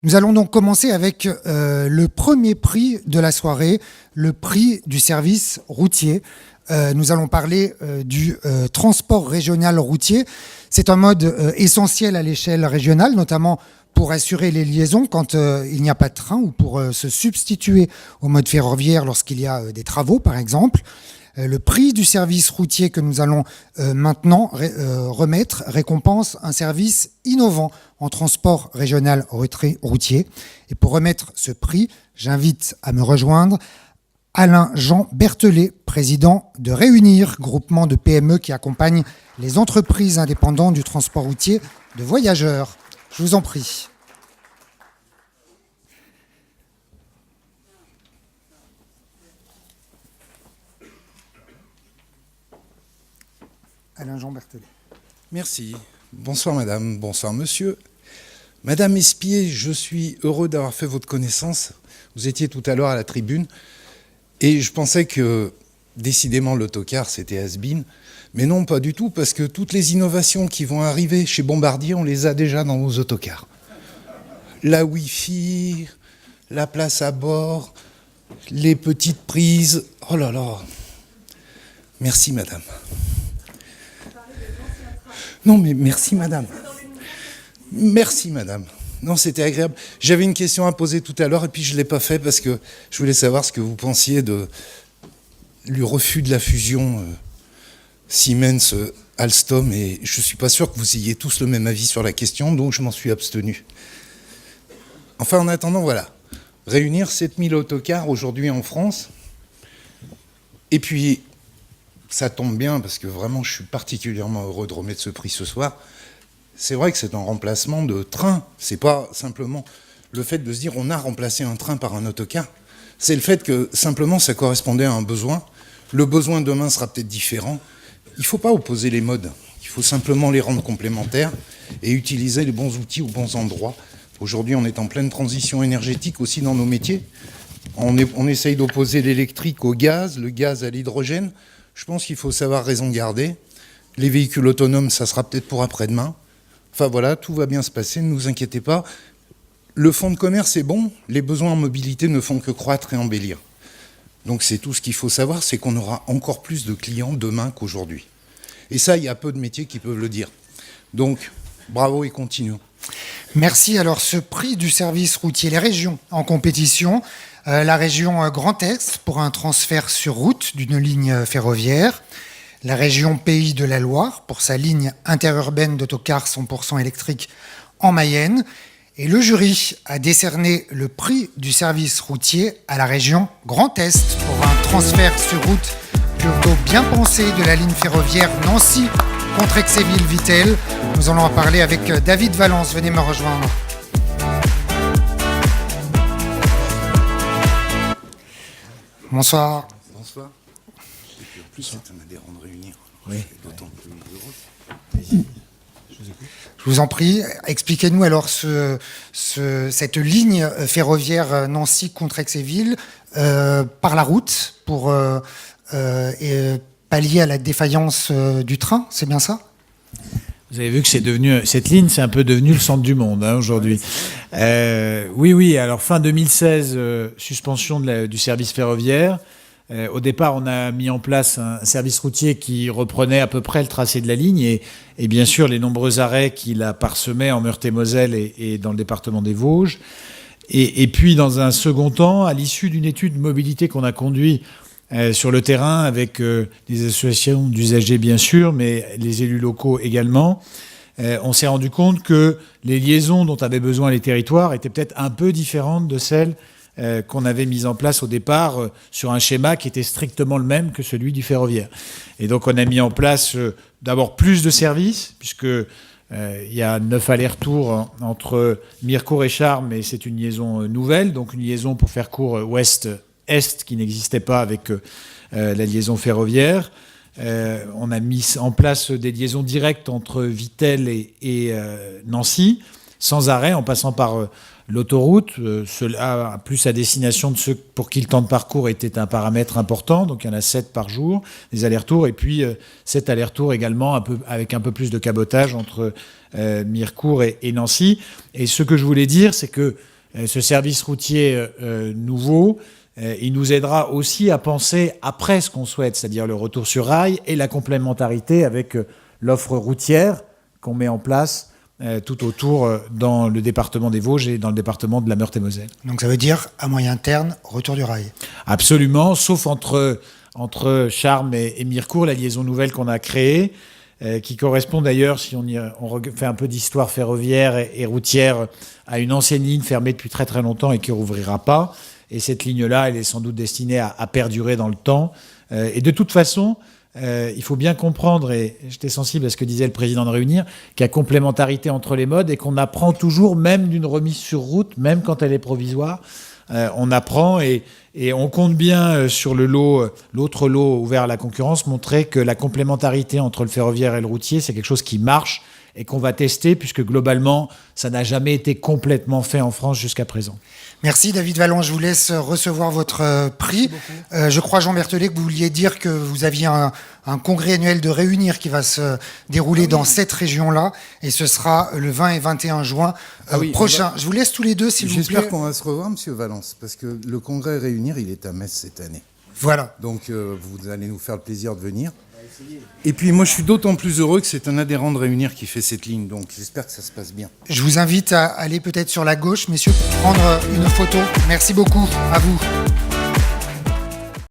Nous allons donc commencer avec le premier prix de la soirée, le prix du service routier. Nous allons parler du transport régional routier. C'est un mode essentiel à l'échelle régionale, notamment pour assurer les liaisons quand il n'y a pas de train ou pour se substituer au mode ferroviaire lorsqu'il y a des travaux, par exemple. Le prix du service routier que nous allons maintenant remettre récompense un service innovant en transport régional routier. Et pour remettre ce prix, j'invite à me rejoindre Alain-Jean Berthelet, président de Réunir, groupement de PME qui accompagne les entreprises indépendantes du transport routier de voyageurs. Je vous en prie. Alain-Jean Berthelet. Merci. Bonsoir madame, bonsoir monsieur. Madame Espier, je suis heureux d'avoir fait votre connaissance. Vous étiez tout à l'heure à la tribune et je pensais que décidément l'autocar c'était has-been. Mais non, pas du tout, parce que toutes les innovations qui vont arriver chez Bombardier, on les a déjà dans nos autocars. La Wi-Fi, la place à bord, les petites prises. Oh là là. Merci madame. Non, mais merci, madame. Merci, madame. Non, c'était agréable. J'avais une question à poser tout à l'heure et puis je ne l'ai pas fait parce que je voulais savoir ce que vous pensiez du refus de la fusion Siemens-Alstom et je ne suis pas sûr que vous ayez tous le même avis sur la question, donc je m'en suis abstenu. Enfin, en attendant, voilà. Réunir 7000 autocars aujourd'hui en France. Et puis, ça tombe bien parce que vraiment je suis particulièrement heureux de remettre ce prix ce soir. C'est vrai que c'est un remplacement de train. C'est pas simplement le fait de se dire on a remplacé un train par un autocar. C'est le fait que simplement ça correspondait à un besoin. Le besoin demain sera peut-être différent. Il ne faut pas opposer les modes. Il faut simplement les rendre complémentaires et utiliser les bons outils aux bons endroits. Aujourd'hui on est en pleine transition énergétique aussi dans nos métiers. On essaye d'opposer l'électrique au gaz, le gaz à l'hydrogène. Je pense qu'il faut savoir raison garder. Les véhicules autonomes, ça sera peut-être pour après-demain. Enfin voilà, tout va bien se passer, ne vous inquiétez pas. Le fonds de commerce est bon, les besoins en mobilité ne font que croître et embellir. Donc c'est tout ce qu'il faut savoir, c'est qu'on aura encore plus de clients demain qu'aujourd'hui. Et ça, il y a peu de métiers qui peuvent le dire. Donc, bravo et continuons. Merci. Alors, ce prix du service routier, les régions en compétition, la région Grand Est pour un transfert sur route d'une ligne ferroviaire, la région Pays de la Loire pour sa ligne interurbaine d'autocars 100% électrique en Mayenne, et le jury a décerné le prix du service routier à la région Grand Est pour un transfert sur route plutôt bien pensé de la ligne ferroviaire Nancy contre Exéville-Vittel. Nous allons en parler avec David Valence. Venez me rejoindre. Bonsoir. Bonsoir. Et puis en plus, c'est un adhérent de Réunir. Oui. D'autant plus heureux. Je vous en prie, expliquez-nous alors cette ligne ferroviaire Nancy contre Exéville par la route pour pallier à la défaillance du train, c'est bien ça ? Vous avez vu que cette ligne, c'est un peu devenu le centre du monde aujourd'hui. Oui. Alors fin 2016, suspension du service ferroviaire. Au départ, on a mis en place un service routier qui reprenait à peu près le tracé de la ligne et bien sûr les nombreux arrêts qu'il a parsemés en Meurthe-et-Moselle et dans le département des Vosges. Et puis, dans un second temps, à l'issue d'une étude de mobilité qu'on a conduite sur le terrain avec des associations d'usagers bien sûr, mais les élus locaux également, on s'est rendu compte que les liaisons dont avaient besoin les territoires étaient peut-être un peu différentes de celles qu'on avait mises en place au départ sur un schéma qui était strictement le même que celui du ferroviaire. Et donc on a mis en place d'abord plus de services, puisque il y a 9 allers-retours entre Mirecourt et Charmes, et c'est une liaison nouvelle, donc une liaison pour faire court ouest-est qui n'existait pas avec la liaison ferroviaire. On a mis en place des liaisons directes entre Vittel et Nancy, sans arrêt, en passant par l'autoroute. Cela plus à destination de ceux pour qui le temps de parcours était un paramètre important. Donc il y en a 7 par jour, des allers-retours. Et puis 7 allers-retours également avec un peu plus de cabotage entre Mirecourt et Nancy. Et ce que je voulais dire, c'est que ce service routier nouveau, il nous aidera aussi à penser après ce qu'on souhaite, c'est-à-dire le retour sur rail et la complémentarité avec l'offre routière qu'on met en place tout autour dans le département des Vosges et dans le département de la Meurthe-et-Moselle. Donc ça veut dire, à moyen terme, retour du rail. Absolument, sauf entre Charmes et Mirecourt, la liaison nouvelle qu'on a créée, qui correspond d'ailleurs, si on fait un peu d'histoire ferroviaire et routière, à une ancienne ligne fermée depuis très très longtemps et qui ne rouvrira pas. Et cette ligne-là, elle est sans doute destinée à perdurer dans le temps. Et de toute façon, il faut bien comprendre, et j'étais sensible à ce que disait le président de Réunir, qu'il y a complémentarité entre les modes et qu'on apprend toujours, même d'une remise sur route, même quand elle est provisoire, on apprend et on compte bien sur l'autre lot ouvert à la concurrence, montrer que la complémentarité entre le ferroviaire et le routier, c'est quelque chose qui marche et qu'on va tester, puisque globalement, ça n'a jamais été complètement fait en France jusqu'à présent. Merci David Vallon, je vous laisse recevoir votre prix. Je crois, Jean Berthelet, que vous vouliez dire que vous aviez un congrès annuel de Réunir qui va se dérouler dans cette région-là, et ce sera le 20 et 21 juin prochain. Je vous laisse tous les deux, s'il vous plaît. J'espère qu'on va se revoir, Monsieur Valence, parce que le congrès Réunir, il est à Metz cette année. Voilà. Donc vous allez nous faire le plaisir de venir. Et puis moi je suis d'autant plus heureux que c'est un adhérent de Réunir qui fait cette ligne, donc j'espère que ça se passe bien. Je vous invite à aller peut-être sur la gauche, messieurs, pour prendre une photo. Merci beaucoup, à vous.